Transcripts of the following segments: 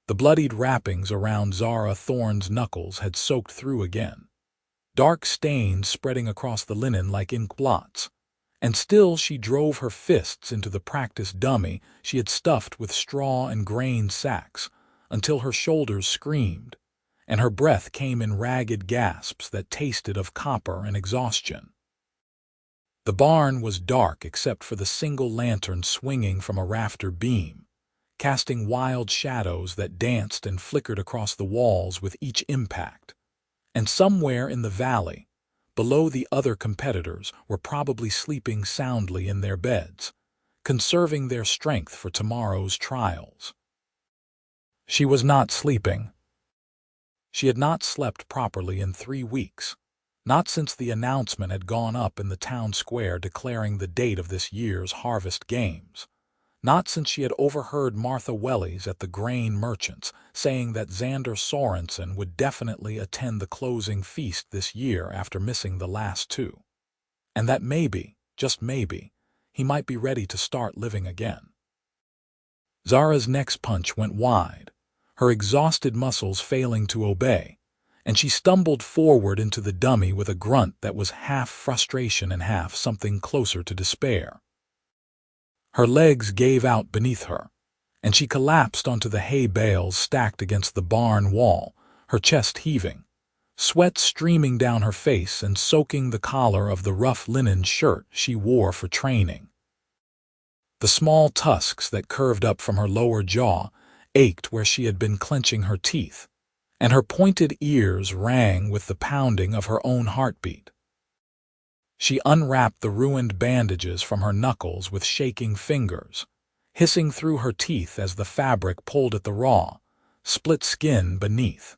The bloodied wrappings around Zara Thorne's knuckles had soaked through again, dark stains spreading across the linen like ink blots. And still she drove her fists into the practice dummy she had stuffed with straw and grain sacks, until her shoulders screamed, and her breath came in ragged gasps that tasted of copper and exhaustion. The barn was dark except for the single lantern swinging from a rafter beam, casting wild shadows that danced and flickered across the walls with each impact. And somewhere in the valley, below the other competitors, were probably sleeping soundly in their beds, conserving their strength for tomorrow's trials. She was not sleeping. She had not slept properly in 3 weeks, not since the announcement had gone up in the town square declaring the date of this year's Harvest Games. Not since she had overheard Martha Wellies at the grain merchant's saying that Xander Sorenson would definitely attend the closing feast this year after missing the last 2. And that maybe, just maybe, he might be ready to start living again. Zara's next punch went wide, her exhausted muscles failing to obey, and she stumbled forward into the dummy with a grunt that was half frustration and half something closer to despair. Her legs gave out beneath her, and she collapsed onto the hay bales stacked against the barn wall, her chest heaving, sweat streaming down her face and soaking the collar of the rough linen shirt she wore for training. The small tusks that curved up from her lower jaw ached where she had been clenching her teeth, and her pointed ears rang with the pounding of her own heartbeat. She unwrapped the ruined bandages from her knuckles with shaking fingers, hissing through her teeth as the fabric pulled at the raw, split skin beneath.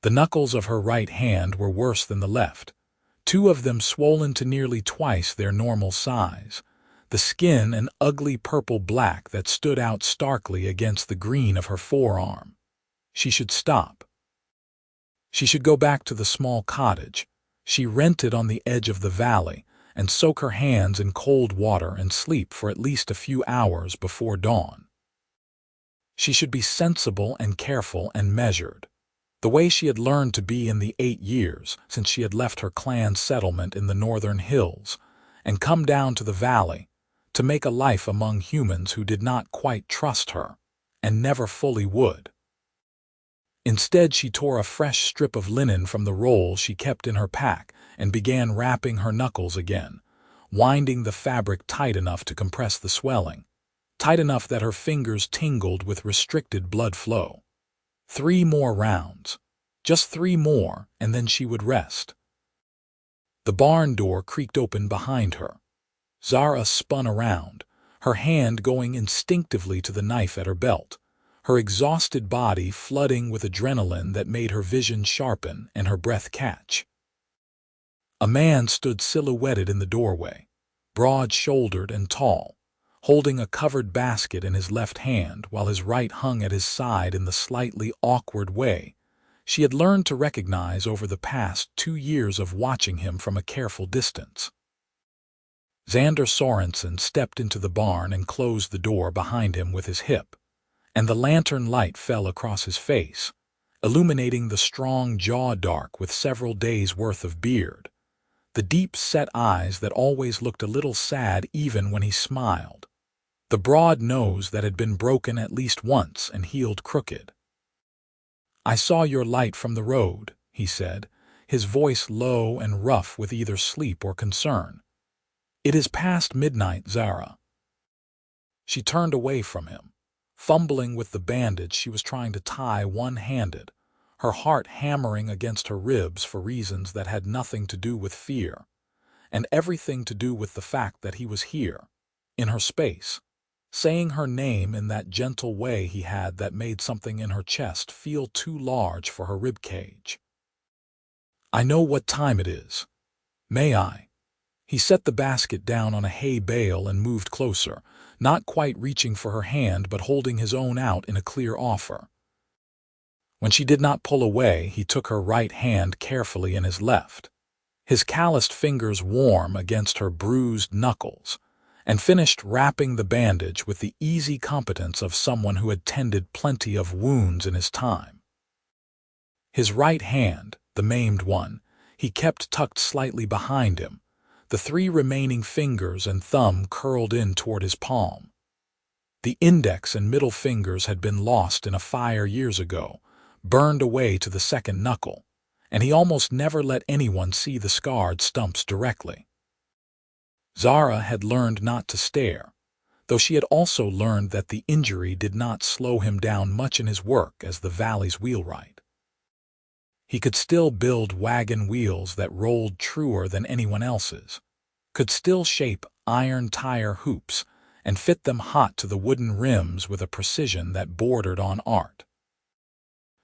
The knuckles of her right hand were worse than the left, 2 of them swollen to nearly twice their normal size, the skin an ugly purple-black that stood out starkly against the green of her forearm. She should stop. She should go back to the small cottage she rented on the edge of the valley and soak her hands in cold water and sleep for at least a few hours before dawn. She should be sensible and careful and measured, the way she had learned to be in the 8 years since she had left her clan settlement in the northern hills and come down to the valley to make a life among humans who did not quite trust her and never fully would. Instead, she tore a fresh strip of linen from the roll she kept in her pack and began wrapping her knuckles again, winding the fabric tight enough to compress the swelling, tight enough that her fingers tingled with restricted blood flow. 3 more rounds, just 3 more, and then she would rest. The barn door creaked open behind her. Zara spun around, her hand going instinctively to the knife at her belt, her exhausted body flooding with adrenaline that made her vision sharpen and her breath catch. A man stood silhouetted in the doorway, broad-shouldered and tall, holding a covered basket in his left hand while his right hung at his side in the slightly awkward way she had learned to recognize over the past 2 years of watching him from a careful distance. Xander Sorenson stepped into the barn and closed the door behind him with his hip, and the lantern light fell across his face, illuminating the strong jaw dark with several days' worth of beard, the deep-set eyes that always looked a little sad even when he smiled, the broad nose that had been broken at least once and healed crooked. "I saw your light from the road," he said, his voice low and rough with either sleep or concern. "It is past midnight, Zara." She turned away from him, fumbling with the bandage she was trying to tie one-handed, her heart hammering against her ribs for reasons that had nothing to do with fear, and everything to do with the fact that he was here, in her space, saying her name in that gentle way he had that made something in her chest feel too large for her ribcage. "I know what time it is. May I?" He set the basket down on a hay bale and moved closer, not quite reaching for her hand but holding his own out in a clear offer. When she did not pull away, he took her right hand carefully in his left, his calloused fingers warm against her bruised knuckles, and finished wrapping the bandage with the easy competence of someone who had tended plenty of wounds in his time. His right hand, the maimed one, he kept tucked slightly behind him, the 3 remaining fingers and thumb curled in toward his palm. The index and middle fingers had been lost in a fire years ago, burned away to the second knuckle, and he almost never let anyone see the scarred stumps directly. Zara had learned not to stare, though she had also learned that the injury did not slow him down much in his work as the valley's wheelwright. He could still build wagon wheels that rolled truer than anyone else's, could still shape iron tire hoops and fit them hot to the wooden rims with a precision that bordered on art.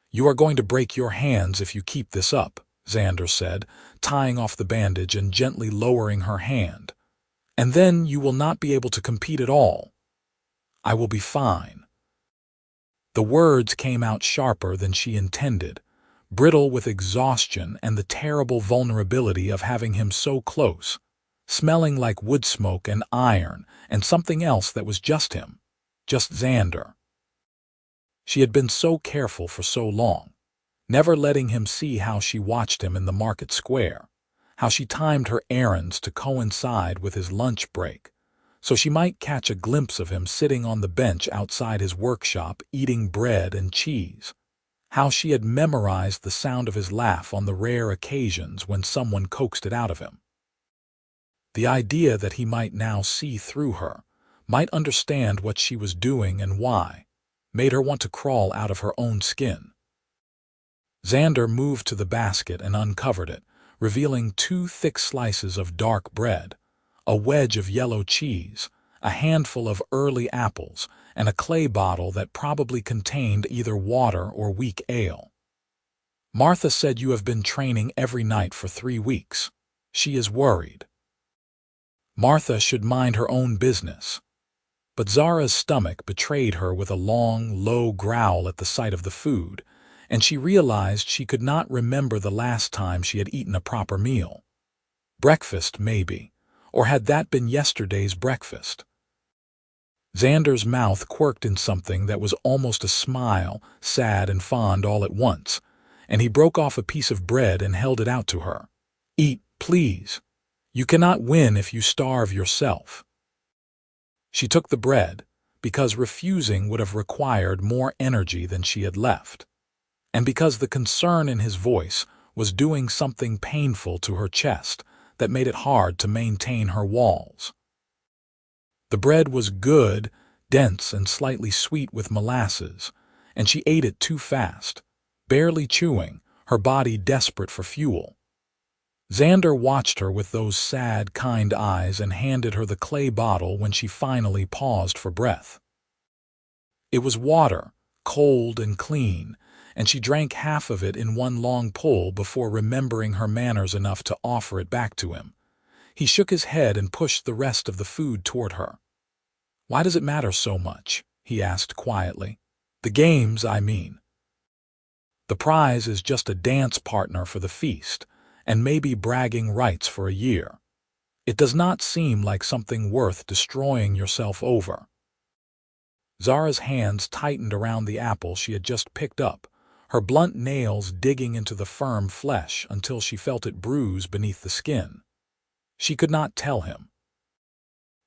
"You are going to break your hands if you keep this up," Xander said, tying off the bandage and gently lowering her hand. "And then you will not be able to compete at all." "I will be fine." The words came out sharper than she intended, brittle with exhaustion and the terrible vulnerability of having him so close, smelling like wood smoke and iron and something else that was just him, just Xander. She had been so careful for so long, never letting him see how she watched him in the market square, how she timed her errands to coincide with his lunch break, so she might catch a glimpse of him sitting on the bench outside his workshop eating bread and cheese, how she had memorized the sound of his laugh on the rare occasions when someone coaxed it out of him. The idea that he might now see through her, might understand what she was doing and why, made her want to crawl out of her own skin. Xander moved to the basket and uncovered it, revealing 2 thick slices of dark bread, a wedge of yellow cheese, a handful of early apples, and a clay bottle that probably contained either water or weak ale. "Martha said you have been training every night for 3 weeks. She is worried." Martha should mind her own business. But Zara's stomach betrayed her with a long, low growl at the sight of the food, and she realized she could not remember the last time she had eaten a proper meal. Breakfast, maybe, or had that been yesterday's breakfast? Xander's mouth quirked in something that was almost a smile, sad and fond all at once, and he broke off a piece of bread and held it out to her. "Eat, please. You cannot win if you starve yourself." She took the bread, because refusing would have required more energy than she had left, and because the concern in his voice was doing something painful to her chest that made it hard to maintain her walls. The bread was good, dense and slightly sweet with molasses, and she ate it too fast, barely chewing, her body desperate for fuel. Xander watched her with those sad, kind eyes and handed her the clay bottle when she finally paused for breath. It was water, cold and clean, and she drank half of it in one long pull before remembering her manners enough to offer it back to him. He shook his head and pushed the rest of the food toward her. "Why does it matter so much?" he asked quietly. "The games, I mean. The prize is just a dance partner for the feast, and maybe bragging rights for a year. It does not seem like something worth destroying yourself over." Zara's hands tightened around the apple she had just picked up, her blunt nails digging into the firm flesh until she felt it bruise beneath the skin. She could not tell him.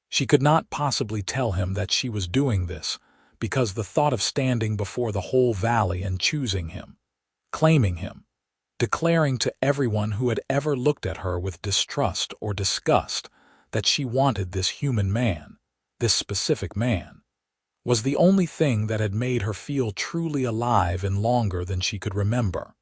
She could not possibly tell him that she was doing this, because the thought of standing before the whole valley and choosing him, claiming him, declaring to everyone who had ever looked at her with distrust or disgust that she wanted this human man, this specific man, was the only thing that had made her feel truly alive in longer than she could remember.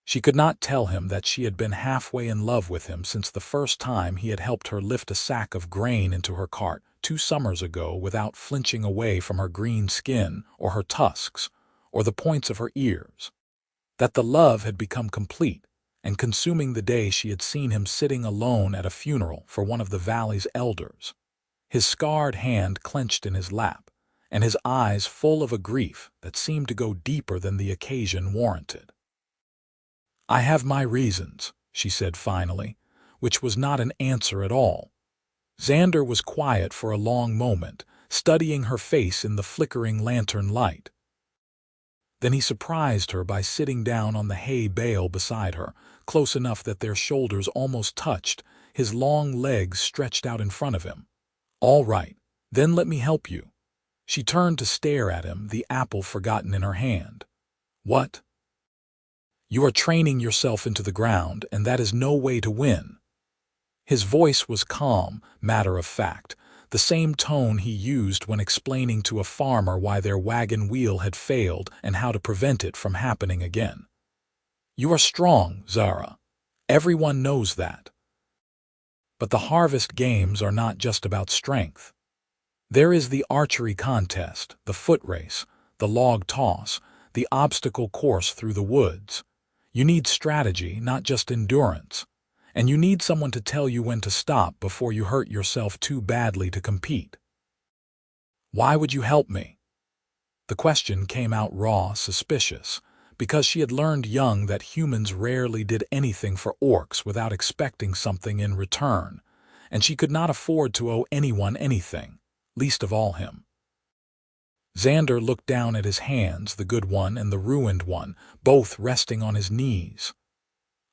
She could not tell him that she had been halfway in love with him since the first time he had helped her lift a sack of grain into her cart 2 summers ago without flinching away from her green skin or her tusks or the points of her ears. That the love had become complete and consuming the day she had seen him sitting alone at a funeral for one of the valley's elders, his scarred hand clenched in his lap, and his eyes full of a grief that seemed to go deeper than the occasion warranted. "I have my reasons," she said finally, which was not an answer at all. Xander was quiet for a long moment, studying her face in the flickering lantern light. Then he surprised her by sitting down on the hay bale beside her, close enough that their shoulders almost touched, his long legs stretched out in front of him. "All right, then let me help you." She turned to stare at him, the apple forgotten in her hand. "What?" "You are training yourself into the ground, and that is no way to win." His voice was calm, matter-of-fact, the same tone he used when explaining to a farmer why their wagon wheel had failed and how to prevent it from happening again. "You are strong, Zara. Everyone knows that. But the harvest games are not just about strength. There is the archery contest, the foot race, the log toss, the obstacle course through the woods. You need strategy, not just endurance. And you need someone to tell you when to stop before you hurt yourself too badly to compete." "Why would you help me?" The question came out raw, suspicious, because she had learned young that humans rarely did anything for orcs without expecting something in return, and she could not afford to owe anyone anything, least of all him. Xander looked down at his hands, the good one and the ruined one, both resting on his knees.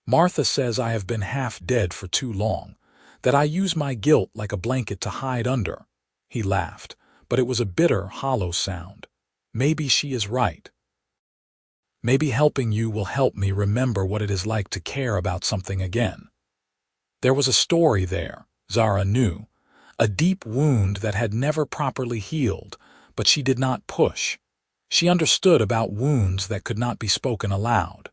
"Martha says I have been half dead for too long, that I use my guilt like a blanket to hide under." He laughed, but it was a bitter, hollow sound. "Maybe she is right. Maybe helping you will help me remember what it is like to care about something again." There was a story there, Zara knew, a deep wound that had never properly healed, but she did not push. She understood about wounds that could not be spoken aloud.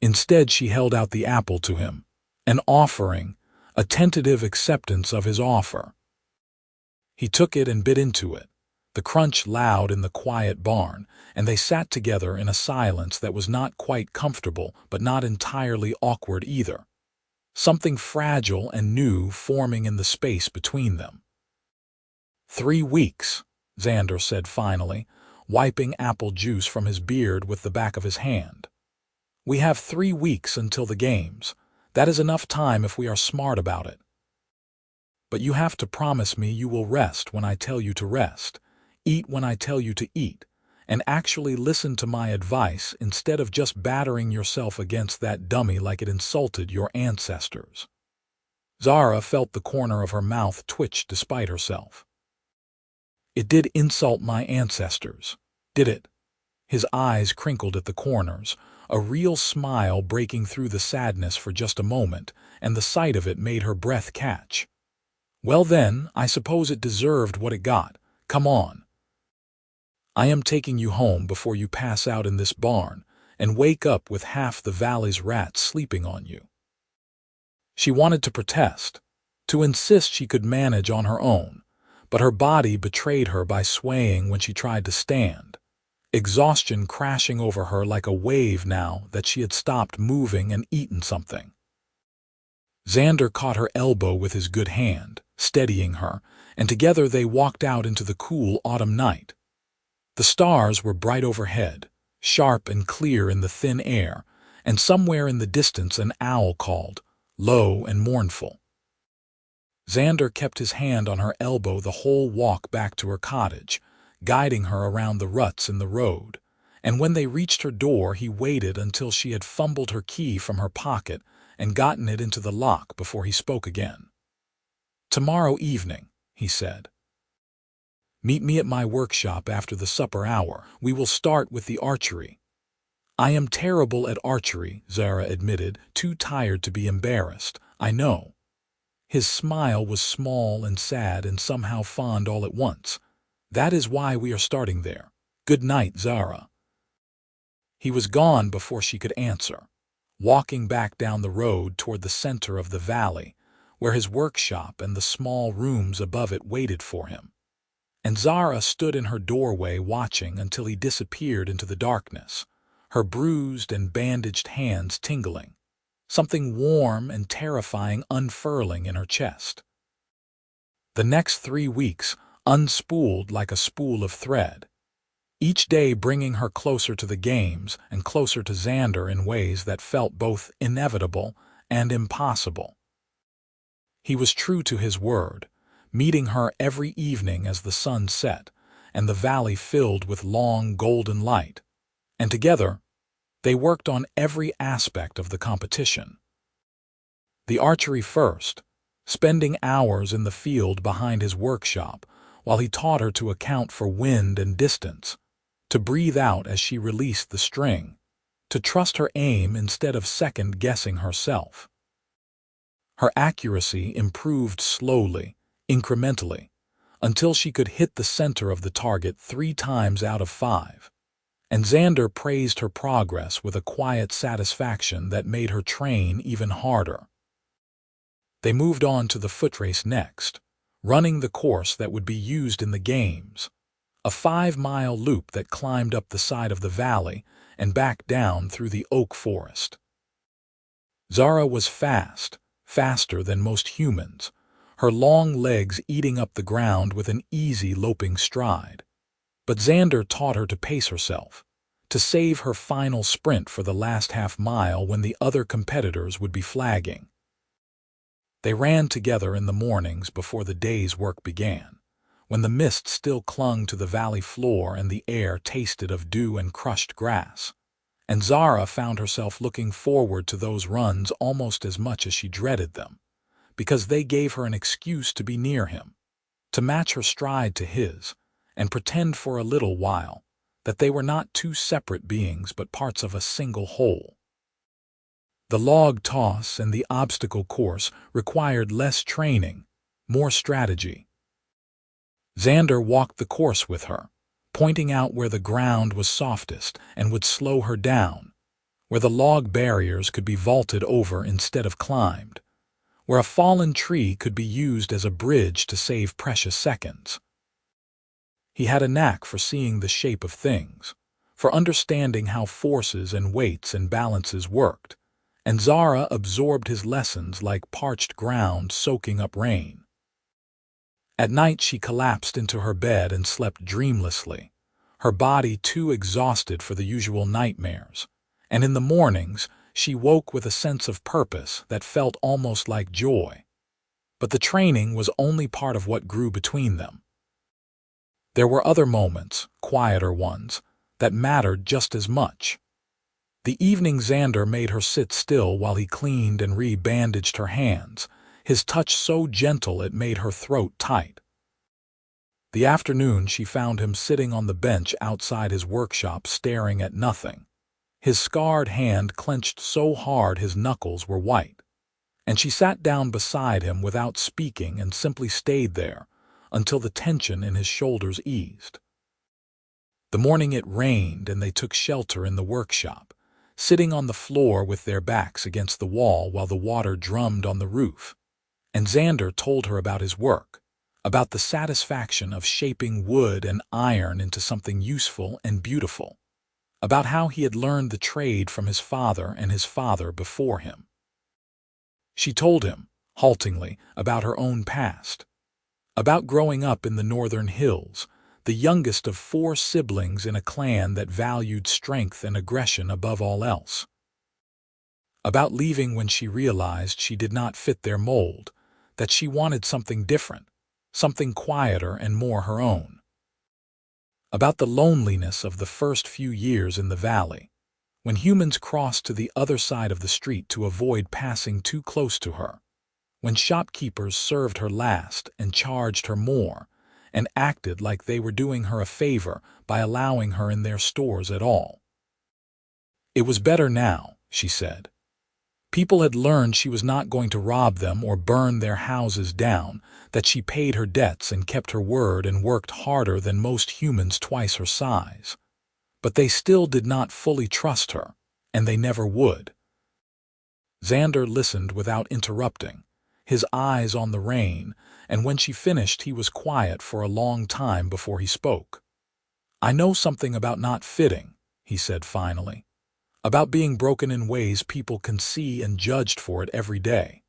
Instead, she held out the apple to him, an offering, a tentative acceptance of his offer. He took it and bit into it, the crunch loud in the quiet barn, and they sat together in a silence that was not quite comfortable but not entirely awkward either. Something fragile and new forming in the space between them. 3 weeks, Xander said finally, wiping apple juice from his beard with the back of his hand. "We have 3 weeks until the games. That is enough time if we are smart about it. But you have to promise me you will rest when I tell you to rest, eat when I tell you to eat, and actually listen to my advice instead of just battering yourself against that dummy like it insulted your ancestors." Zara felt the corner of her mouth twitch despite herself. "It did insult my ancestors, did it?" His eyes crinkled at the corners, a real smile breaking through the sadness for just a moment, and the sight of it made her breath catch. "Well then, I suppose it deserved what it got. Come on. I am taking you home before you pass out in this barn and wake up with half the valley's rats sleeping on you." She wanted to protest, to insist she could manage on her own, but her body betrayed her by swaying when she tried to stand, exhaustion crashing over her like a wave now that she had stopped moving and eaten something. Xander caught her elbow with his good hand, steadying her, and together they walked out into the cool autumn night. The stars were bright overhead, sharp and clear in the thin air, and somewhere in the distance an owl called, low and mournful. Xander kept his hand on her elbow the whole walk back to her cottage, guiding her around the ruts in the road, and when they reached her door he waited until she had fumbled her key from her pocket and gotten it into the lock before he spoke again. "Tomorrow evening," he said. "Meet me at my workshop after the supper hour. We will start with the archery." "I am terrible at archery," Zara admitted, too tired to be embarrassed. "I know." His smile was small and sad and somehow fond all at once. "That is why we are starting there. Good night, Zara." He was gone before she could answer, walking back down the road toward the center of the valley, where his workshop and the small rooms above it waited for him. And Zara stood in her doorway watching until he disappeared into the darkness, her bruised and bandaged hands tingling, something warm and terrifying unfurling in her chest. The next 3 weeks unspooled like a spool of thread, each day bringing her closer to the games and closer to Xander in ways that felt both inevitable and impossible. He was true to his word, meeting her every evening as the sun set and the valley filled with long golden light. And together, they worked on every aspect of the competition. The archery first, spending hours in the field behind his workshop while he taught her to account for wind and distance, to breathe out as she released the string, to trust her aim instead of second-guessing herself. Her accuracy improved slowly, incrementally, until she could hit the center of the target 3 times out of 5. And Xander praised her progress with a quiet satisfaction that made her train even harder. They moved on to the footrace next, running the course that would be used in the games, a 5-mile loop that climbed up the side of the valley and back down through the oak forest. Zara was fast, faster than most humans, her long legs eating up the ground with an easy loping stride. But Xander taught her to pace herself, to save her final sprint for the last half-mile when the other competitors would be flagging. They ran together in the mornings before the day's work began, when the mist still clung to the valley floor and the air tasted of dew and crushed grass. And Zara found herself looking forward to those runs almost as much as she dreaded them, because they gave her an excuse to be near him, to match her stride to his, and pretend for a little while that they were not 2 separate beings but parts of a single whole. The log toss and the obstacle course required less training, more strategy. Xander walked the course with her, pointing out where the ground was softest and would slow her down, where the log barriers could be vaulted over instead of climbed, where a fallen tree could be used as a bridge to save precious seconds. He had a knack for seeing the shape of things, for understanding how forces and weights and balances worked, and Zara absorbed his lessons like parched ground soaking up rain. At night she collapsed into her bed and slept dreamlessly, her body too exhausted for the usual nightmares, and in the mornings she woke with a sense of purpose that felt almost like joy. But the training was only part of what grew between them. There were other moments, quieter ones, that mattered just as much. The evening Xander made her sit still while he cleaned and re-bandaged her hands, his touch so gentle it made her throat tight. The afternoon she found him sitting on the bench outside his workshop staring at nothing, his scarred hand clenched so hard his knuckles were white. And she sat down beside him without speaking and simply stayed there until the tension in his shoulders eased. The morning it rained and they took shelter in the workshop, sitting on the floor with their backs against the wall while the water drummed on the roof. And Xander told her about his work, about the satisfaction of shaping wood and iron into something useful and beautiful, about how he had learned the trade from his father and his father before him. She told him, haltingly, about her own past, about growing up in the northern hills, the youngest of 4 siblings in a clan that valued strength and aggression above all else. About leaving when she realized she did not fit their mold, that she wanted something different, something quieter and more her own. About the loneliness of the first few years in the valley, when humans crossed to the other side of the street to avoid passing too close to her, when shopkeepers served her last and charged her more, and acted like they were doing her a favor by allowing her in their stores at all. It was better now, she said. People had learned she was not going to rob them or burn their houses down, that she paid her debts and kept her word and worked harder than most humans twice her size. But they still did not fully trust her, and they never would. Xander listened without interrupting, his eyes on the rain, and when she finished he was quiet for a long time before he spoke. "I know something about not fitting," he said finally, "about being broken in ways people can see and judged for it every day."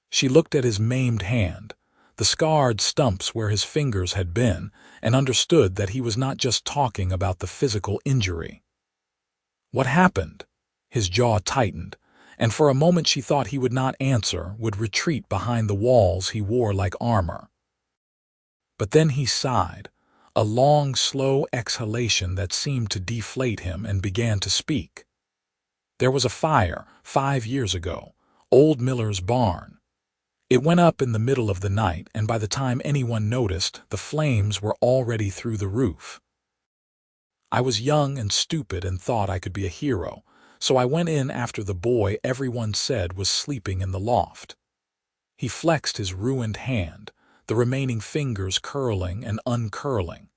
She looked at his maimed hand, the scarred stumps where his fingers had been, and understood that he was not just talking about the physical injury. "What happened?" His jaw tightened, and for a moment she thought he would not answer, would retreat behind the walls he wore like armor. But then he sighed, a long, slow exhalation that seemed to deflate him, and began to speak. There was a fire 5 years ago, old Miller's barn. It went up in the middle of the night, and by the time anyone noticed, the flames were already through the roof. I was young and stupid and thought I could be a hero, so I went in after the boy everyone said was sleeping in the loft. He flexed his ruined hand, the remaining fingers curling and uncurling.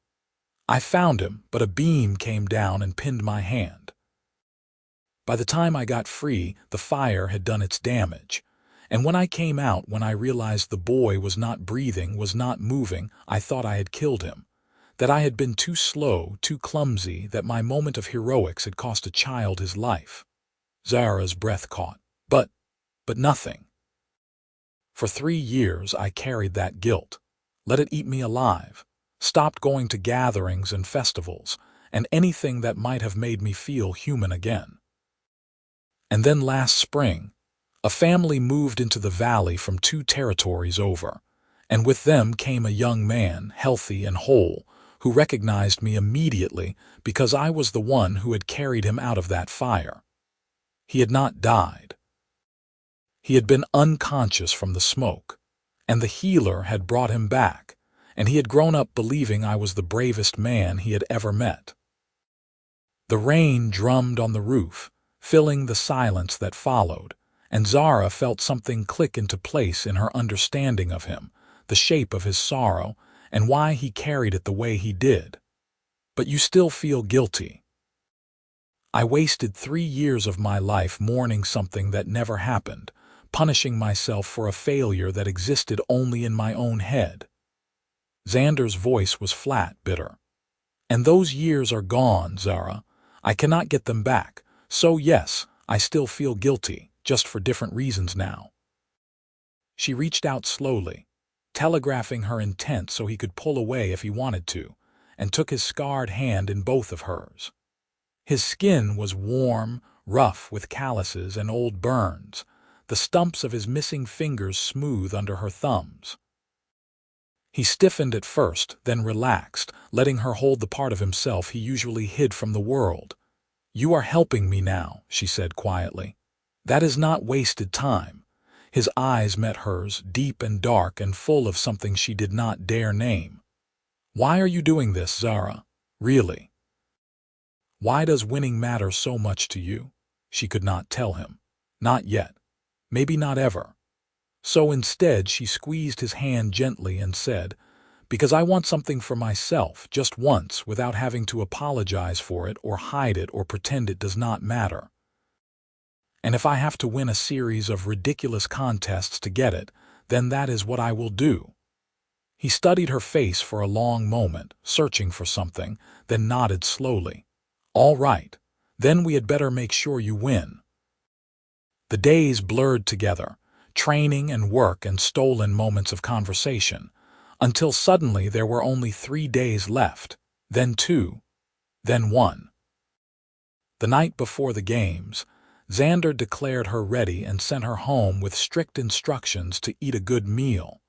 I found him, but a beam came down and pinned my hand. By the time I got free, the fire had done its damage, and when I came out, when I realized the boy was not breathing, was not moving, I thought I had killed him, that I had been too slow, too clumsy, that my moment of heroics had cost a child his life. Zara's breath caught. But nothing. For 3 years I carried that guilt, let it eat me alive, stopped going to gatherings and festivals, and anything that might have made me feel human again. And then last spring, a family moved into the valley from 2 territories over, and with them came a young man, healthy and whole, who recognized me immediately because I was the one who had carried him out of that fire. He had not died. He had been unconscious from the smoke, and the healer had brought him back, and he had grown up believing I was the bravest man he had ever met. The rain drummed on the roof, filling the silence that followed, and Zara felt something click into place in her understanding of him, the shape of his sorrow, and why he carried it the way he did. But you still feel guilty. I wasted 3 years of my life mourning something that never happened, punishing myself for a failure that existed only in my own head. Xander's voice was flat, bitter. And those years are gone, Zara. I cannot get them back, so yes, I still feel guilty, just for different reasons now. She reached out slowly, telegraphing her intent so he could pull away if he wanted to, and took his scarred hand in both of hers. His skin was warm, rough with calluses and old burns, the stumps of his missing fingers smooth under her thumbs. He stiffened at first, then relaxed, letting her hold the part of himself he usually hid from the world. "You are helping me now," she said quietly. "That is not wasted time." His eyes met hers, deep and dark and full of something she did not dare name. "Why are you doing this, Zara? Really? Why does winning matter so much to you?" She could not tell him. Not yet. Maybe not ever. So instead she squeezed his hand gently and said, "Because I want something for myself, just once, without having to apologize for it or hide it or pretend it does not matter. And if I have to win a series of ridiculous contests to get it, then that is what I will do." He studied her face for a long moment, searching for something, then nodded slowly. "All right, then we had better make sure you win." The days blurred together, training and work and stolen moments of conversation, until suddenly there were only 3 days left, then 2, then 1. The night before the games, Xander declared her ready and sent her home with strict instructions to eat a good meal,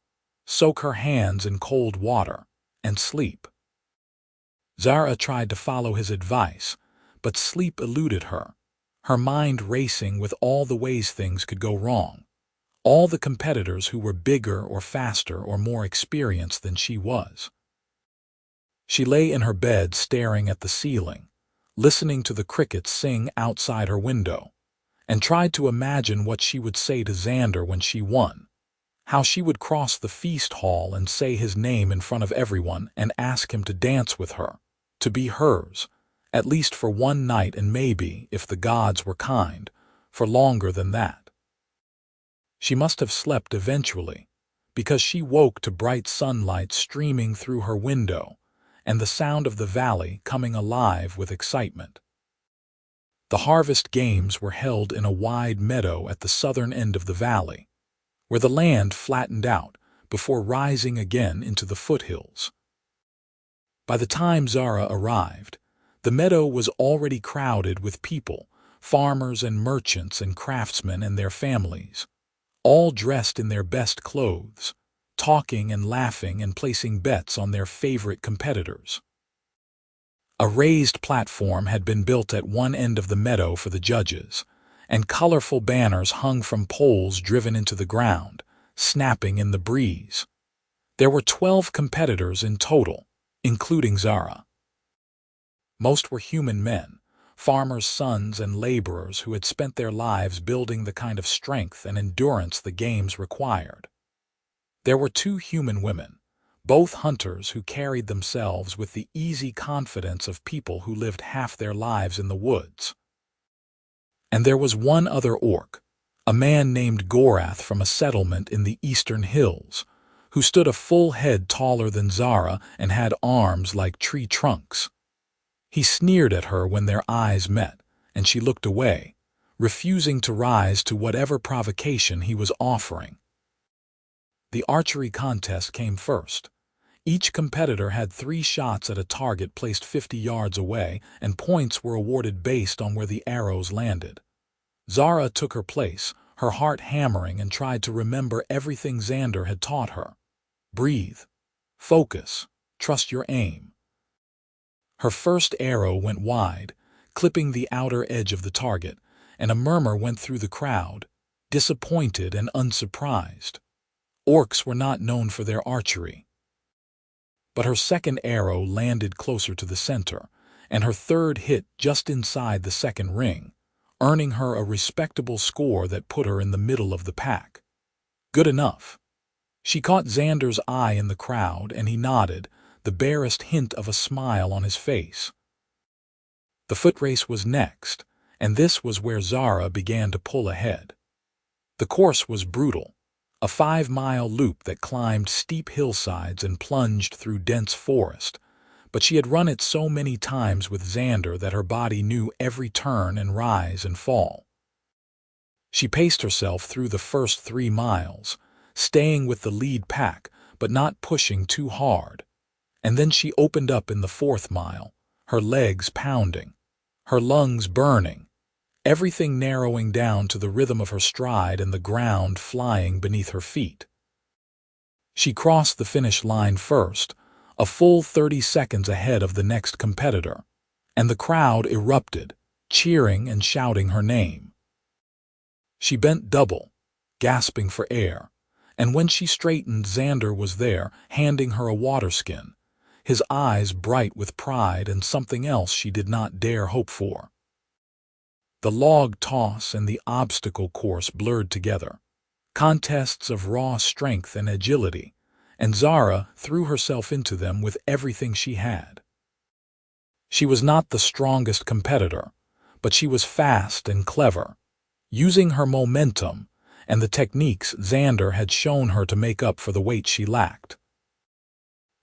soak her hands in cold water, and sleep. Zara tried to follow his advice, but sleep eluded her, her mind racing with all the ways things could go wrong, all the competitors who were bigger or faster or more experienced than she was. She lay in her bed staring at the ceiling, listening to the crickets sing outside her window, and tried to imagine what she would say to Xander when she won, how she would cross the feast hall and say his name in front of everyone and ask him to dance with her, to be hers, at least for one night and maybe, if the gods were kind, for longer than that. She must have slept eventually, because she woke to bright sunlight streaming through her window and the sound of the valley coming alive with excitement. The harvest games were held in a wide meadow at the southern end of the valley, where the land flattened out before rising again into the foothills. By the time Zara arrived, the meadow was already crowded with people, farmers and merchants and craftsmen and their families, all dressed in their best clothes, talking and laughing and placing bets on their favorite competitors. A raised platform had been built at one end of the meadow for the judges, and colorful banners hung from poles driven into the ground, snapping in the breeze. There were 12 competitors in total, including Zara. Most were human men, farmers' sons and laborers who had spent their lives building the kind of strength and endurance the games required. There were 2 human women, both hunters who carried themselves with the easy confidence of people who lived half their lives in the woods. And there was one other orc, a man named Gorath from a settlement in the eastern hills, who stood a full head taller than Zara and had arms like tree trunks. He sneered at her when their eyes met, and she looked away, refusing to rise to whatever provocation he was offering. The archery contest came first. Each competitor had 3 shots at a target placed 50 yards away, and points were awarded based on where the arrows landed. Zara took her place, her heart hammering, and tried to remember everything Xander had taught her. Breathe. Focus. Trust your aim. Her first arrow went wide, clipping the outer edge of the target, and a murmur went through the crowd, disappointed and unsurprised. Orcs were not known for their archery. But her second arrow landed closer to the center, and her third hit just inside the second ring, earning her a respectable score that put her in the middle of the pack. Good enough. She caught Xander's eye in the crowd, and he nodded, the barest hint of a smile on his face. The foot race was next, and this was where Zara began to pull ahead. The course was brutal. A 5-mile loop that climbed steep hillsides and plunged through dense forest, but she had run it so many times with Xander that her body knew every turn and rise and fall. She paced herself through the first 3 miles, staying with the lead pack but not pushing too hard, and then she opened up in the 4th mile, her legs pounding, her lungs burning, everything narrowing down to the rhythm of her stride and the ground flying beneath her feet. She crossed the finish line first, a full 30 seconds ahead of the next competitor, and the crowd erupted, cheering and shouting her name. She bent double, gasping for air, and when she straightened, Xander was there, handing her a water skin, his eyes bright with pride and something else she did not dare hope for. The log toss and the obstacle course blurred together, contests of raw strength and agility, and Zara threw herself into them with everything she had. She was not the strongest competitor, but she was fast and clever, using her momentum and the techniques Xander had shown her to make up for the weight she lacked.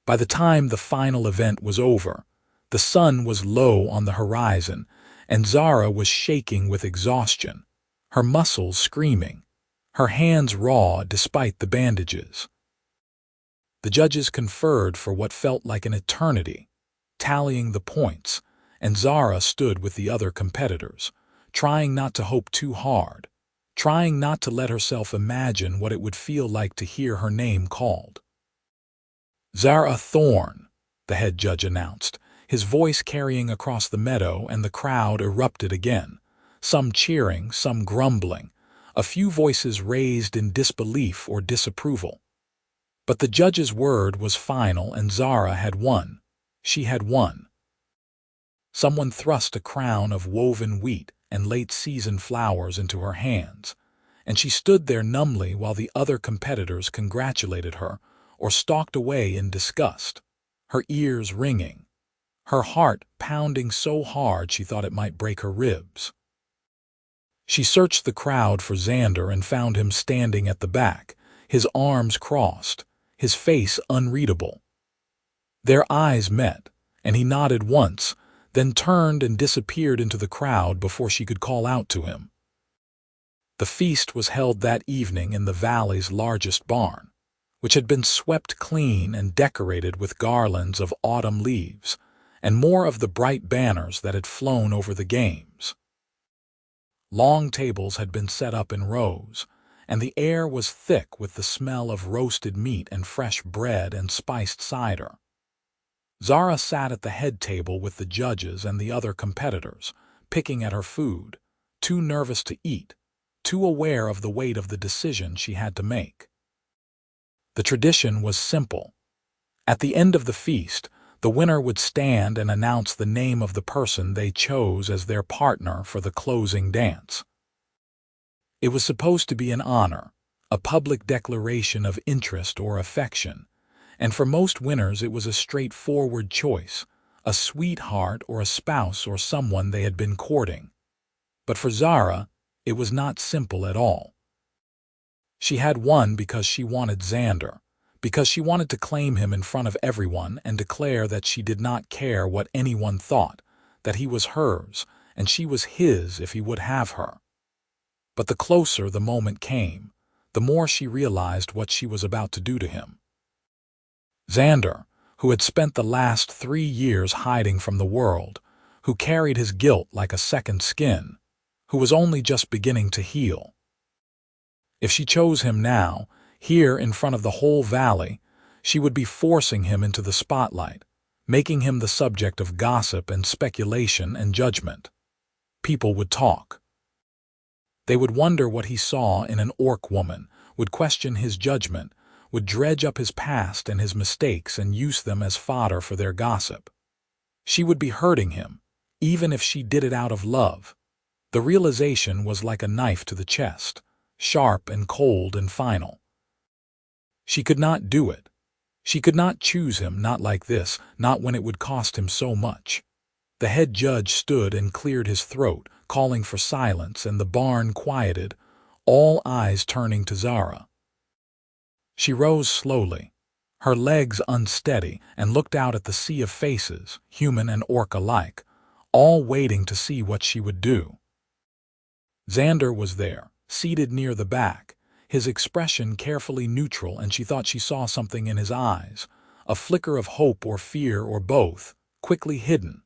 By the time the final event was over, the sun was low on the horizon, and Zara was shaking with exhaustion, her muscles screaming, her hands raw despite the bandages. The judges conferred for what felt like an eternity, tallying the points, and Zara stood with the other competitors, trying not to hope too hard, trying not to let herself imagine what it would feel like to hear her name called. "Zara Thorne," the head judge announced, his voice carrying across the meadow, and the crowd erupted again, some cheering, some grumbling, a few voices raised in disbelief or disapproval. But the judge's word was final, and Zara had won. She had won. Someone thrust a crown of woven wheat and late-season flowers into her hands, and she stood there numbly while the other competitors congratulated her or stalked away in disgust, her ears ringing, her heart pounding so hard she thought it might break her ribs. She searched the crowd for Xander and found him standing at the back, his arms crossed, his face unreadable. Their eyes met, and he nodded once, then turned and disappeared into the crowd before she could call out to him. The feast was held that evening in the valley's largest barn, which had been swept clean and decorated with garlands of autumn leaves, and more of the bright banners that had flown over the games. Long tables had been set up in rows, and the air was thick with the smell of roasted meat and fresh bread and spiced cider. Zara sat at the head table with the judges and the other competitors, picking at her food, too nervous to eat, too aware of the weight of the decision she had to make. The tradition was simple. At the end of the feast, the winner would stand and announce the name of the person they chose as their partner for the closing dance. It was supposed to be an honor, a public declaration of interest or affection, and for most winners it was a straightforward choice, a sweetheart or a spouse or someone they had been courting. But for Zara, it was not simple at all. She had won because she wanted Xander, because she wanted to claim him in front of everyone and declare that she did not care what anyone thought, that he was hers, and she was his if he would have her. But the closer the moment came, the more she realized what she was about to do to him. Xander, who had spent the last 3 years hiding from the world, who carried his guilt like a second skin, who was only just beginning to heal. If she chose him now, here in front of the whole valley, she would be forcing him into the spotlight, making him the subject of gossip and speculation and judgment. People would talk. They would wonder what he saw in an orc woman, would question his judgment, would dredge up his past and his mistakes and use them as fodder for their gossip. She would be hurting him, even if she did it out of love. The realization was like a knife to the chest, sharp and cold and final. She could not do it. She could not choose him, not like this, not when it would cost him so much. The head judge stood and cleared his throat, calling for silence, and the barn quieted, all eyes turning to Zara. She rose slowly, her legs unsteady, and looked out at the sea of faces, human and orc alike, all waiting to see what she would do. Xander was there, seated near the back, his expression carefully neutral, and she thought she saw something in his eyes, a flicker of hope or fear or both, quickly hidden.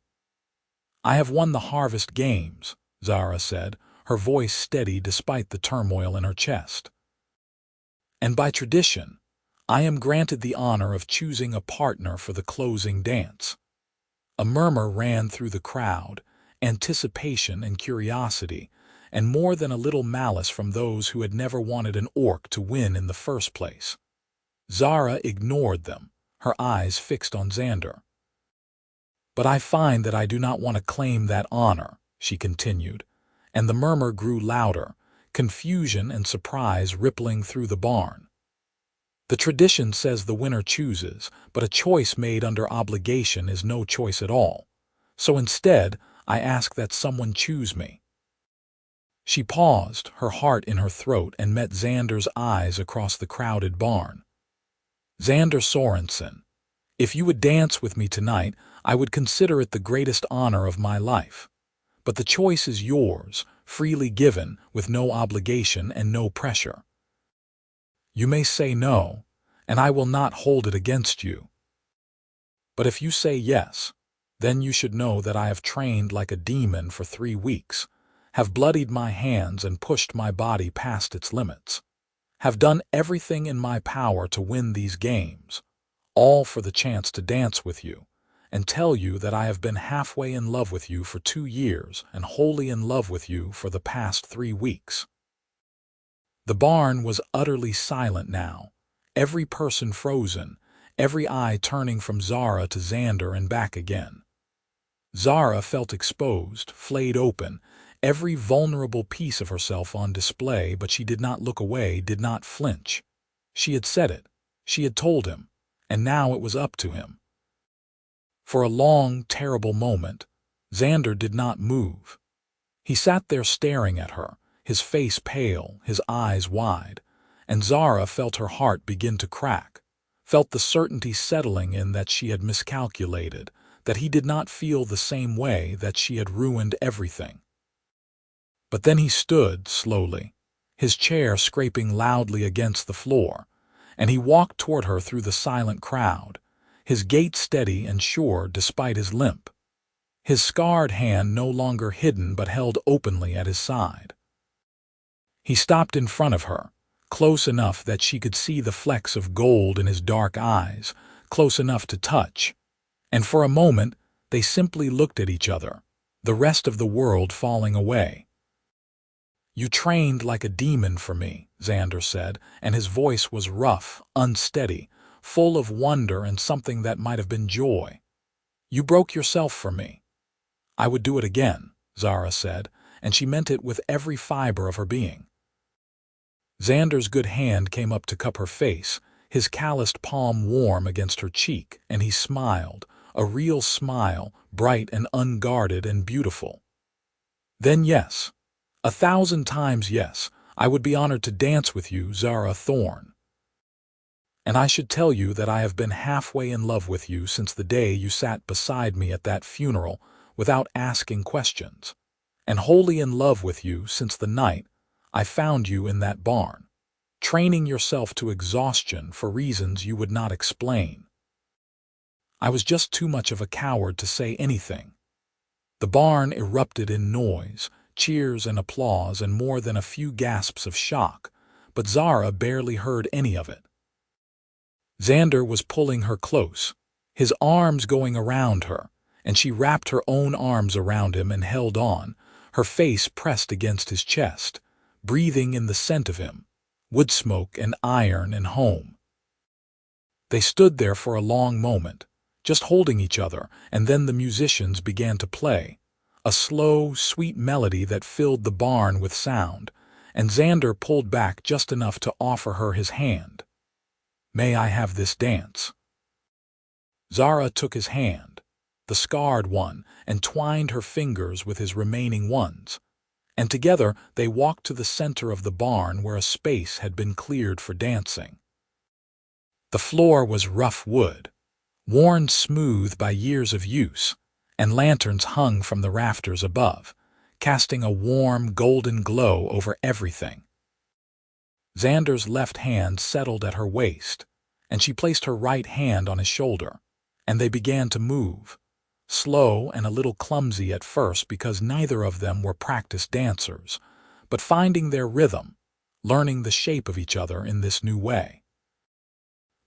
"I have won the harvest games," Zara said, her voice steady despite the turmoil in her chest. "And by tradition, I am granted the honor of choosing a partner for the closing dance." A murmur ran through the crowd, anticipation and curiosity, and more than a little malice from those who had never wanted an orc to win in the first place. Zara ignored them, her eyes fixed on Xander. "But I find that I do not want to claim that honor," she continued, and the murmur grew louder, confusion and surprise rippling through the barn. "The tradition says the winner chooses, but a choice made under obligation is no choice at all. So instead, I ask that someone choose me." She paused, her heart in her throat, and met Xander's eyes across the crowded barn. "Xander Sorenson, if you would dance with me tonight, I would consider it the greatest honor of my life. But the choice is yours, freely given, with no obligation and no pressure. You may say no, and I will not hold it against you. But if you say yes, then you should know that I have trained like a demon for 3 weeks, have bloodied my hands and pushed my body past its limits, have done everything in my power to win these games, all for the chance to dance with you, and tell you that I have been halfway in love with you for 2 years and wholly in love with you for the past 3 weeks. The barn was utterly silent now, every person frozen, every eye turning from Zara to Xander and back again. Zara felt exposed, flayed open, every vulnerable piece of herself on display, but she did not look away, did not flinch. She had said it, she had told him, and now it was up to him. For a long, terrible moment, Xander did not move. He sat there staring at her, his face pale, his eyes wide, and Zara felt her heart begin to crack, felt the certainty settling in that she had miscalculated, that he did not feel the same way, that she had ruined everything. But then he stood slowly, his chair scraping loudly against the floor, and he walked toward her through the silent crowd, his gait steady and sure despite his limp, his scarred hand no longer hidden but held openly at his side. He stopped in front of her, close enough that she could see the flecks of gold in his dark eyes, close enough to touch. And for a moment, they simply looked at each other, the rest of the world falling away. "You trained like a demon for me," Xander said, and his voice was rough, unsteady, full of wonder and something that might have been joy. "You broke yourself for me." "I would do it again," Zara said, and she meant it with every fiber of her being. Xander's good hand came up to cup her face, his calloused palm warm against her cheek, and he smiled, a real smile, bright and unguarded and beautiful. "Then yes, 1,000 times yes, I would be honored to dance with you, Zara Thorne. And I should tell you that I have been halfway in love with you since the day you sat beside me at that funeral without asking questions, and wholly in love with you since the night I found you in that barn, training yourself to exhaustion for reasons you would not explain. I was just too much of a coward to say anything." The barn erupted in noise, cheers and applause and more than a few gasps of shock, but Zara barely heard any of it. Xander was pulling her close, his arms going around her, and she wrapped her own arms around him and held on, her face pressed against his chest, breathing in the scent of him, wood smoke and iron and home. They stood there for a long moment, just holding each other, and then the musicians began to play, a slow, sweet melody that filled the barn with sound, and Xander pulled back just enough to offer her his hand. "May I have this dance?" Zara took his hand, the scarred one, and twined her fingers with his remaining ones, and together they walked to the center of the barn where a space had been cleared for dancing. The floor was rough wood, worn smooth by years of use, and lanterns hung from the rafters above, casting a warm, golden glow over everything. Xander's left hand settled at her waist, and she placed her right hand on his shoulder, and they began to move, slow and a little clumsy at first because neither of them were practiced dancers, but finding their rhythm, learning the shape of each other in this new way.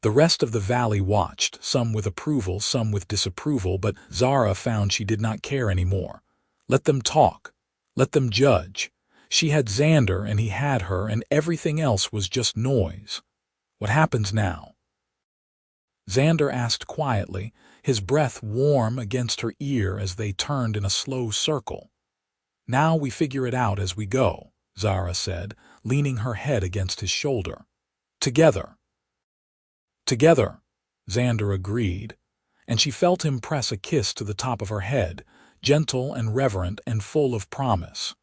The rest of the valley watched, some with approval, some with disapproval, but Zara found she did not care anymore. Let them talk. Let them judge. She had Xander and he had her, and everything else was just noise. "What happens now?" Xander asked quietly, his breath warm against her ear as they turned in a slow circle. "Now we figure it out as we go," Zara said, leaning her head against his shoulder. "Together." "Together," Xander agreed, and she felt him press a kiss to the top of her head, gentle and reverent and full of promise.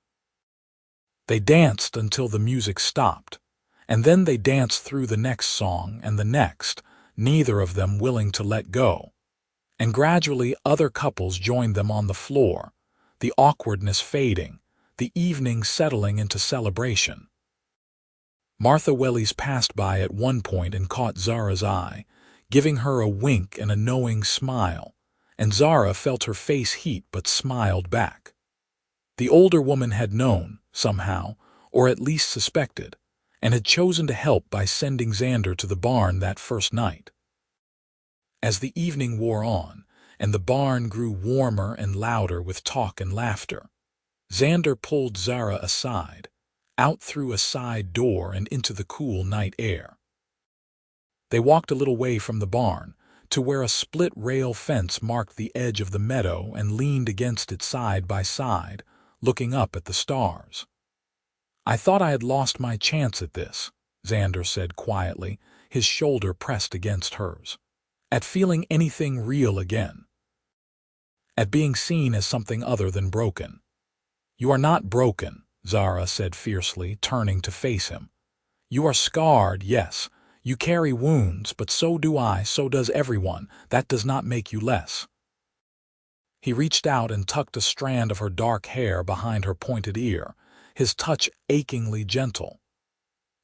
They danced until the music stopped, and then they danced through the next song and the next, neither of them willing to let go. And gradually other couples joined them on the floor, the awkwardness fading, the evening settling into celebration. Martha Wellies passed by at one point and caught Zara's eye, giving her a wink and a knowing smile, and Zara felt her face heat but smiled back. The older woman had known, somehow, or at least suspected, and had chosen to help by sending Xander to the barn that first night. As the evening wore on, and the barn grew warmer and louder with talk and laughter, Xander pulled Zara aside, out through a side door and into the cool night air. They walked a little way from the barn, to where a split rail fence marked the edge of the meadow and leaned against it side by side, looking up at the stars. "I thought I had lost my chance at this," Xander said quietly, his shoulder pressed against hers. "At feeling anything real again. At being seen as something other than broken." "You are not broken," Zara said fiercely, turning to face him. "You are scarred, yes. You carry wounds, but so do I, so does everyone. That does not make you less." He reached out and tucked a strand of her dark hair behind her pointed ear, his touch achingly gentle.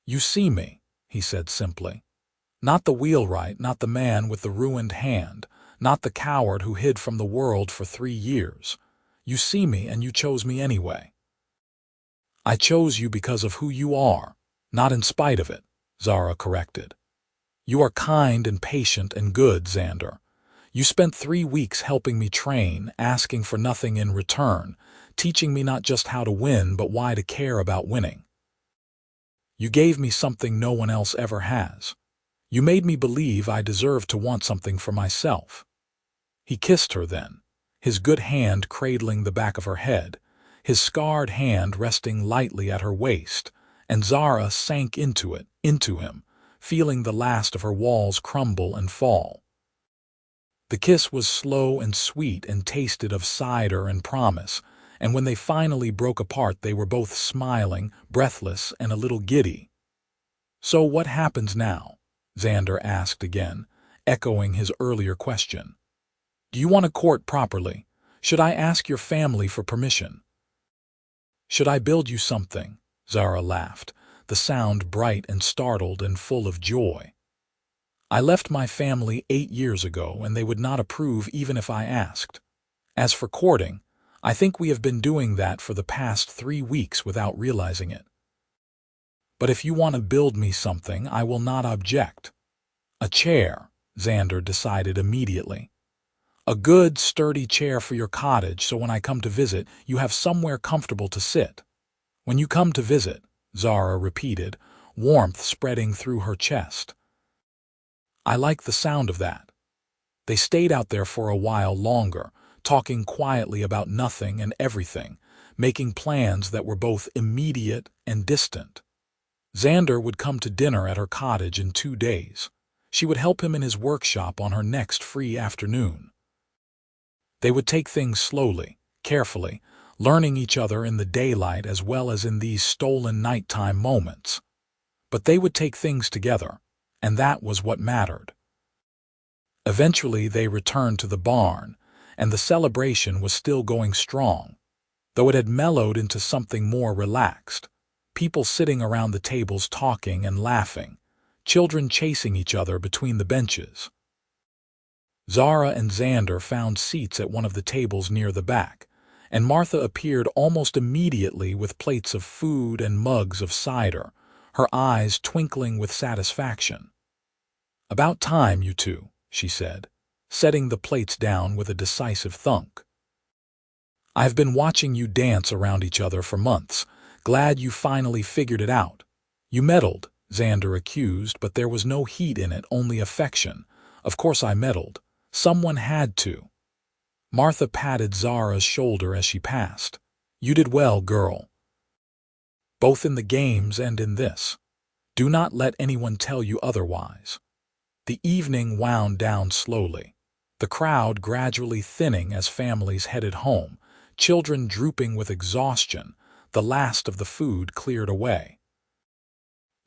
"You see me," he said simply. "Not the wheelwright, not the man with the ruined hand, not the coward who hid from the world for 3 years. You see me and you chose me anyway." I chose you because of who you are, not in spite of it, Zara corrected. You are kind and patient and good, Xander. You spent 3 weeks helping me train, asking for nothing in return, teaching me not just how to win, but why to care about winning. You gave me something no one else ever has. You made me believe I deserved to want something for myself. He kissed her then, his good hand cradling the back of her head, his scarred hand resting lightly at her waist, and Zara sank into him, feeling the last of her walls crumble and fall. The kiss was slow and sweet and tasted of cider and promise, and when they finally broke apart they were both smiling, breathless, and a little giddy. "So what happens now?" Xander asked again, echoing his earlier question. "Do you want to court properly? Should I ask your family for permission? Should I build you something?" Zara laughed, the sound bright and startled and full of joy. "I left my family 8 years ago, and they would not approve even if I asked. As for courting, I think we have been doing that for the past 3 weeks without realizing it. But if you want to build me something, I will not object." "A chair," Xander decided immediately. "A good, sturdy chair for your cottage, so when I come to visit, you have somewhere comfortable to sit." "When you come to visit," Zara repeated, warmth spreading through her chest. "I like the sound of that." They stayed out there for a while longer, talking quietly about nothing and everything, making plans that were both immediate and distant. Xander would come to dinner at her cottage in 2 days. She would help him in his workshop on her next free afternoon. They would take things slowly, carefully, learning each other in the daylight as well as in these stolen nighttime moments. But they would take things together, and that was what mattered. Eventually they returned to the barn, and the celebration was still going strong, though it had mellowed into something more relaxed. People sitting around the tables talking and laughing, children chasing each other between the benches. Zara and Xander found seats at one of the tables near the back, and Martha appeared almost immediately with plates of food and mugs of cider, her eyes twinkling with satisfaction. "About time, you two," she said, setting the plates down with a decisive thunk. "I've been watching you dance around each other for months. Glad you finally figured it out." "You meddled," Xander accused, but there was no heat in it, only affection. "Of course I meddled. Someone had to." Martha patted Zara's shoulder as she passed. "You did well, girl. Both in the games and in this. Do not let anyone tell you otherwise." The evening wound down slowly, the crowd gradually thinning as families headed home, children drooping with exhaustion, the last of the food cleared away.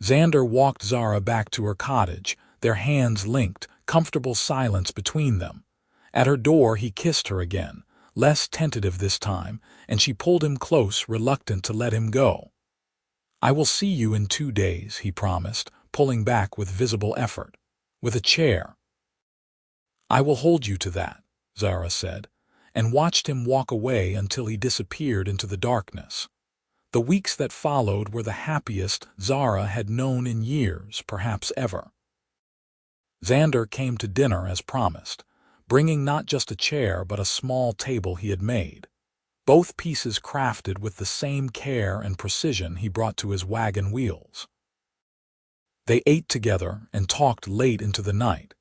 Xander walked Zara back to her cottage, their hands linked, comfortable silence between them. At her door he kissed her again, less tentative this time, and she pulled him close, reluctant to let him go. "I will see you in 2 days," he promised, pulling back with visible effort. "With a chair." "I will hold you to that," Zara said, and watched him walk away until he disappeared into the darkness. The weeks that followed were the happiest Zara had known in years, perhaps ever. Xander came to dinner as promised, bringing not just a chair but a small table he had made. Both pieces crafted with the same care and precision he brought to his wagon wheels. They ate together and talked late into the night,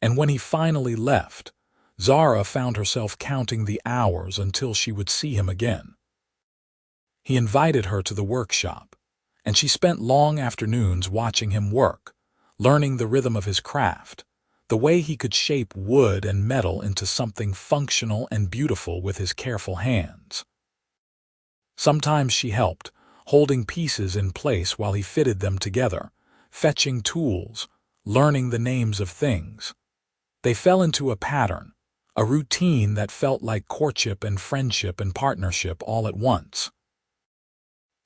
and when he finally left, Zara found herself counting the hours until she would see him again. He invited her to the workshop, and she spent long afternoons watching him work, learning the rhythm of his craft, the way he could shape wood and metal into something functional and beautiful with his careful hands. Sometimes she helped, holding pieces in place while he fitted them together, fetching tools, learning the names of things. They fell into a pattern, a routine that felt like courtship and friendship and partnership all at once.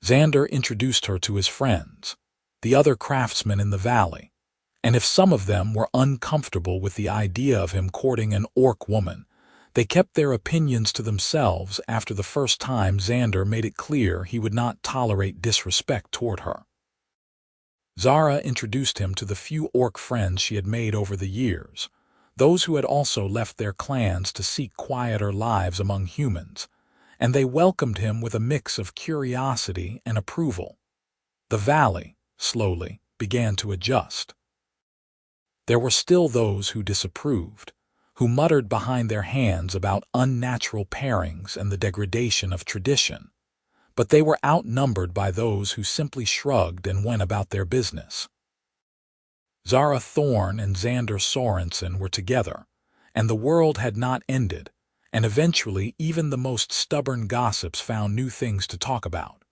Xander introduced her to his friends, the other craftsmen in the valley, and if some of them were uncomfortable with the idea of him courting an orc woman, They kept their opinions to themselves after the first time Xander made it clear he would not tolerate disrespect toward her. Zara introduced him to the few orc friends she had made over the years, those who had also left their clans to seek quieter lives among humans, and they welcomed him with a mix of curiosity and approval. The valley, slowly, began to adjust. There were still those who disapproved, who muttered behind their hands about unnatural pairings and the degradation of tradition, but they were outnumbered by those who simply shrugged and went about their business. Zara Thorne and Xander Sorenson were together, and the world had not ended, and eventually even the most stubborn gossips found new things to talk about.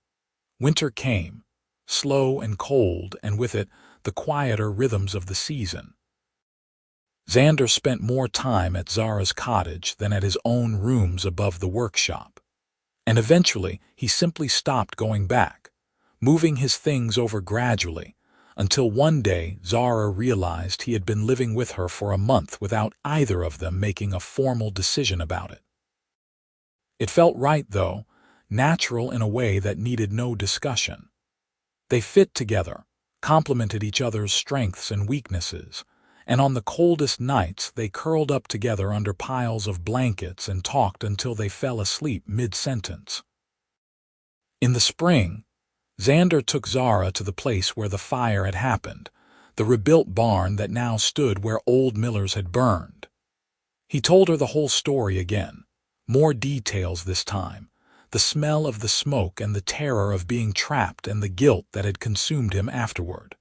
Winter came, slow and cold, and with it, the quieter rhythms of the season. Xander spent more time at Zara's cottage than at his own rooms above the workshop. And eventually, he simply stopped going back, moving his things over gradually, until one day Zara realized he had been living with her for a month without either of them making a formal decision about it. It felt right, though, natural in a way that needed no discussion. They fit together, complemented each other's strengths and weaknesses, and on the coldest nights they curled up together under piles of blankets and talked until they fell asleep mid-sentence. In the spring, Xander took Zara to the place where the fire had happened, the rebuilt barn that now stood where old millers had burned. He told her the whole story again, more details this time, the smell of the smoke and the terror of being trapped and the guilt that had consumed him afterward.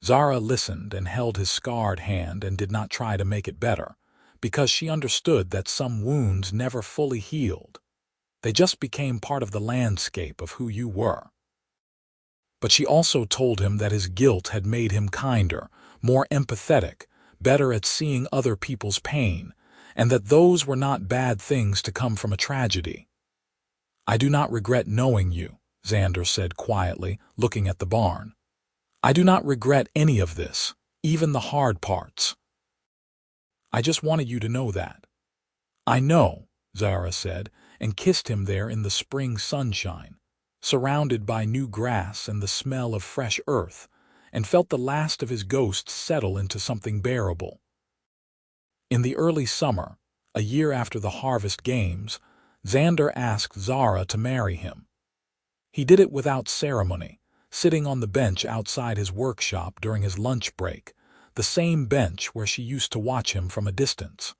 Zara listened and held his scarred hand and did not try to make it better, because she understood that some wounds never fully healed. They just became part of the landscape of who you were. But she also told him that his guilt had made him kinder, more empathetic, better at seeing other people's pain, and that those were not bad things to come from a tragedy. "I do not regret knowing you," Xander said quietly, looking at the barn. "I do not regret any of this, even the hard parts. I just wanted you to know that." "I know," Zara said, and kissed him there in the spring sunshine, surrounded by new grass and the smell of fresh earth, and felt the last of his ghosts settle into something bearable. In the early summer, a year after the Harvest Games, Xander asked Zara to marry him. He did it without ceremony, sitting on the bench outside his workshop during his lunch break, the same bench where she used to watch him from a distance.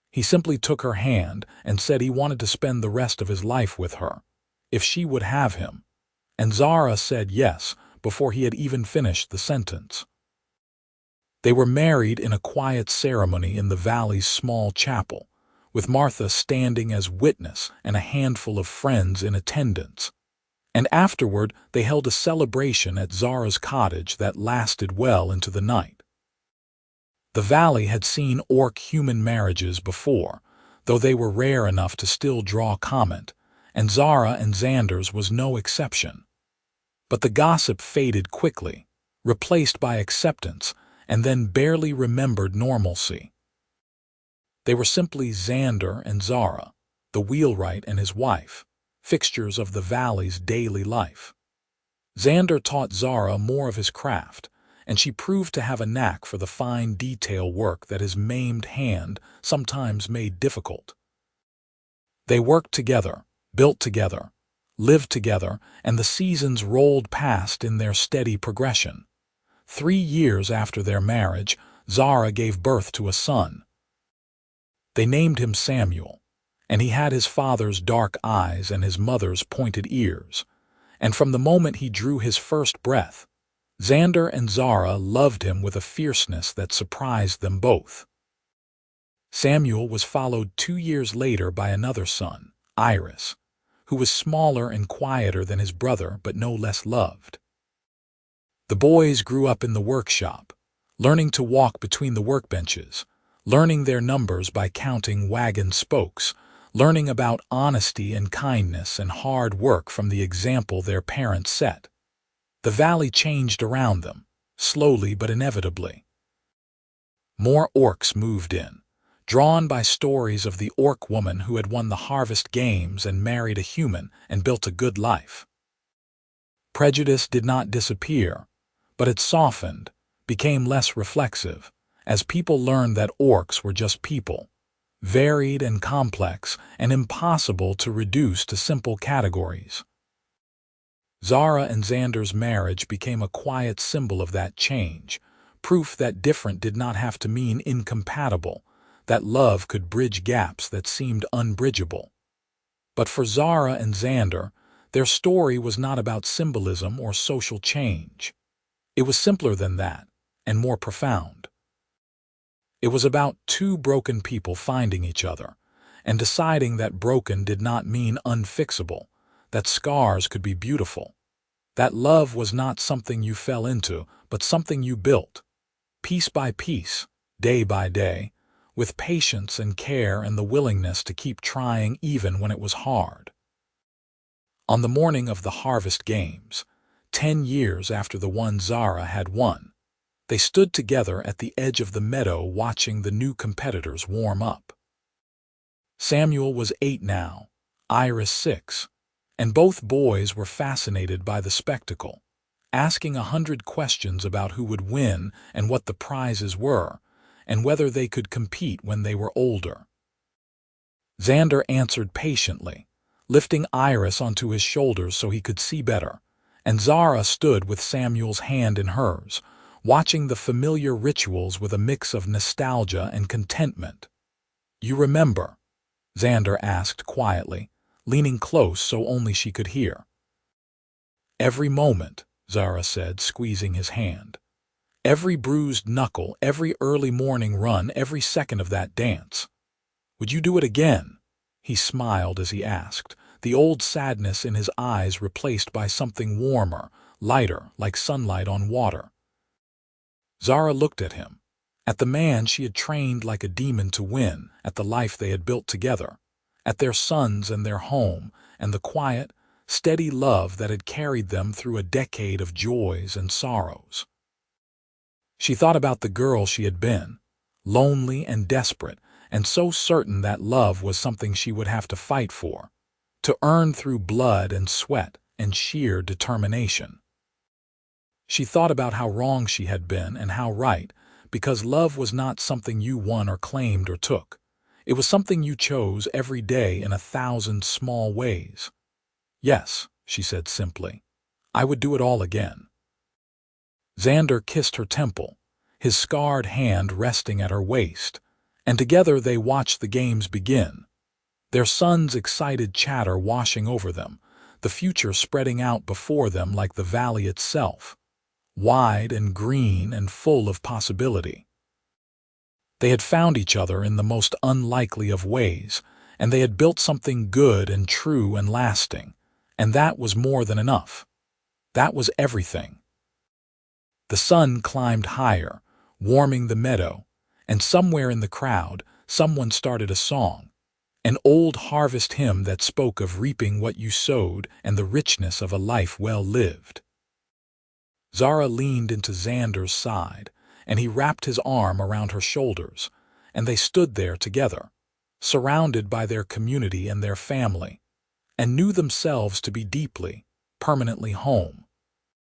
He simply took her hand and said he wanted to spend the rest of his life with her, if she would have him, and Zara said yes before he had even finished the sentence. They were married in a quiet ceremony in the valley's small chapel, with Martha standing as witness and a handful of friends in attendance. And afterward they held a celebration at Zara's cottage that lasted well into the night. The valley had seen orc-human marriages before, though they were rare enough to still draw comment, and Zara and Xander's was no exception. But the gossip faded quickly, replaced by acceptance, and then barely remembered normalcy. They were simply Xander and Zara, the wheelwright and his wife, fixtures of the valley's daily life. Xander taught Zara more of his craft, and she proved to have a knack for the fine detail work that his maimed hand sometimes made difficult. They worked together, built together, lived together, and the seasons rolled past in their steady progression. 3 years after their marriage, Zara gave birth to a son. They named him Samuel, and he had his father's dark eyes and his mother's pointed ears, and from the moment he drew his first breath, Xander and Zara loved him with a fierceness that surprised them both. Samuel was followed 2 years later by another son, Iris, who was smaller and quieter than his brother but no less loved. The boys grew up in the workshop, learning to walk between the workbenches, learning their numbers by counting wagon spokes, learning about honesty and kindness and hard work from the example their parents set. The valley changed around them, slowly but inevitably. More orcs moved in, drawn by stories of the orc woman who had won the harvest games and married a human and built a good life. Prejudice did not disappear, but it softened, became less reflexive, as people learned that orcs were just people, varied and complex and impossible to reduce to simple categories. Zara and Xander's marriage became a quiet symbol of that change, proof that different did not have to mean incompatible, that love could bridge gaps that seemed unbridgeable. But for Zara and Xander, their story was not about symbolism or social change. It was simpler than that, and more profound. It was about two broken people finding each other, and deciding that broken did not mean unfixable, that scars could be beautiful, that love was not something you fell into, but something you built, piece by piece, day by day, with patience and care and the willingness to keep trying even when it was hard. On the morning of the Harvest Games, 10 years after the one Zara had won, they stood together at the edge of the meadow watching the new competitors warm up. Samuel was 8 now, Iris 6, and both boys were fascinated by the spectacle, asking 100 questions about who would win and what the prizes were, and whether they could compete when they were older. Xander answered patiently, lifting Iris onto his shoulders so he could see better, and Zara stood with Samuel's hand in hers, watching the familiar rituals with a mix of nostalgia and contentment. "You remember?" Xander asked quietly, leaning close so only she could hear. "Every moment," Zara said, squeezing his hand. "Every bruised knuckle, every early morning run, every second of that dance. Would you do it again?" He smiled as he asked, the old sadness in his eyes replaced by something warmer, lighter, like sunlight on water. Zara looked at him, at the man she had trained like a demon to win, at the life they had built together, at their sons and their home, and the quiet, steady love that had carried them through a decade of joys and sorrows. She thought about the girl she had been, lonely and desperate, and so certain that love was something she would have to fight for, to earn through blood and sweat and sheer determination. She thought about how wrong she had been and how right, because love was not something you won or claimed or took. It was something you chose every day in 1,000 small ways. "Yes," she said simply, "I would do it all again." Xander kissed her temple, his scarred hand resting at her waist, and together they watched the games begin, their son's excited chatter washing over them, the future spreading out before them like the valley itself, wide and green and full of possibility. They had found each other in the most unlikely of ways, and they had built something good and true and lasting, and that was more than enough. That was everything. The sun climbed higher, warming the meadow, and somewhere in the crowd, someone started a song, an old harvest hymn that spoke of reaping what you sowed and the richness of a life well lived. Zara leaned into Xander's side, and he wrapped his arm around her shoulders, and they stood there together, surrounded by their community and their family, and knew themselves to be deeply, permanently home.